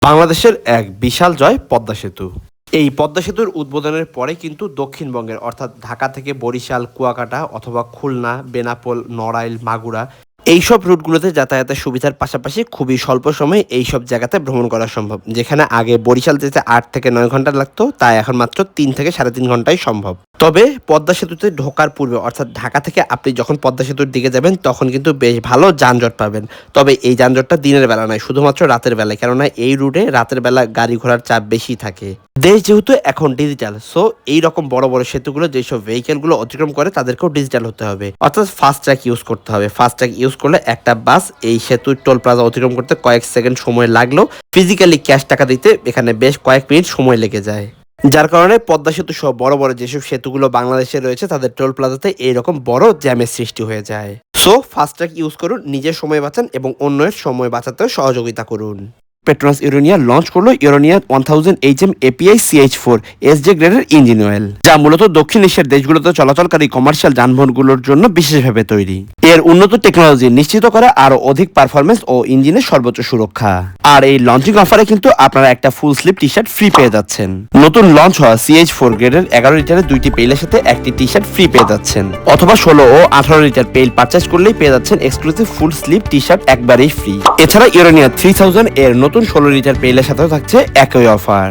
বাংলাদেশের এক বিশাল জয় পদ্মা সেতু। এই পদ্মা সেতুর উদ্বোধনের পরে কিন্তু দক্ষিণবঙ্গের অর্থাৎ ঢাকা থেকে বরিশাল, কুয়াকাটা অথবা খুলনা, বেনাপোল, নড়াইল, মাগুরা এইসব রুটগুলোতে যাতায়াতের সুবিধার পাশাপাশি খুবই স্বল্প সময়ে এইসব জায়গাতে ভ্রমণ করা সম্ভব। যেখানে আগে বরিশাল যেতে ৮ থেকে ৯ ঘন্টা লাগতো, তা এখন মাত্র ৩ থেকে ৩.৫ ঘন্টায় সম্ভব। তবে পদ্মা সেতুতে ঢোকার পূর্বে অর্থাৎ ঢাকা থেকে আপনি যখন পদ্মা সেতুর দিকে যাবেন তখন কিন্তু বেশ ভালো যানজট পাবেন। তবে এই যানজটটা দিনের বেলা নয়, শুধুমাত্র রাতের বেলায়, কেননা এই রুটে রাতের বেলা গাড়ি ঘোড়ার চাপ বেশি থাকে। দেশ যেহেতু এখন ডিজিটাল, সো এই রকম বড় বড় সেতুগুলো যেসব ভেহিকেলগুলো অতিক্রম করে তাদেরকেও ডিজিটাল হতে হবে, অর্থাৎ ফাস্ট ট্র্যাক ইউজ করতে হবে। ফাস্ট ট্র্যাক ইউজ করলে একটা বাস এই সেতুর টোল প্লাজা অতিক্রম করতে কয়েক সেকেন্ড সময় লাগলেও ফিজিক্যালি ক্যাশ টাকা দিতে এখানে বেশ কয়েক মিনিট সময় লেগে যায়। যার কারণে পদ্মা সেতু সহ বড় বড় যেসব সেতুগুলো বাংলাদেশে রয়েছে তাদের টোল প্লাজাতে এইরকম বড় জ্যামের সৃষ্টি হয়ে যায়। সো ফাস্ট ট্র্যাক ইউজ করুন, নিজের সময় বাঁচান এবং অন্যের সময় বাঁচাতেও সহযোগিতা করুন। পেট্রোনাস ইউরেনিয়া লঞ্চ করলো ইউরেনিয়া 1000 HM API CH4 SJ গ্রেডের ইঞ্জিন অয়েল, যা মূলত দক্ষিণ এশিয়ার দেশগুলোতে চলাচলকারী কমার্শিয়াল যানবাহনগুলোর জন্য বিশেষভাবে তৈরি। এর উন্নত টেকনোলজি নিশ্চিত করে আরো অধিক পারফরমেন্স ও ইঞ্জিনের সর্বোচ্চ সুরক্ষা। আর এই লঞ্চিং অফারে কিন্তু আপনারা একটা full sleeve T shirt free পেয়ে যাচ্ছেন। নতুন লঞ্চ হওয়া CH4 গ্রেডের 11 লিটারের 2টি পেইলের সাথে একটি টি শার্ট ফ্রি পেয়ে যাচ্ছেন, অথবা 16 ও 18 লিটার পেইল পারচেজ করলেই পেয়ে যাচ্ছেন exclusive full sleeve T shirt একবারেই ফ্রি। এছাড়া ইউরেনিয়া 3000 এর নতুন 16 লিটার পেইলের সাথেও থাকছে একই অফার।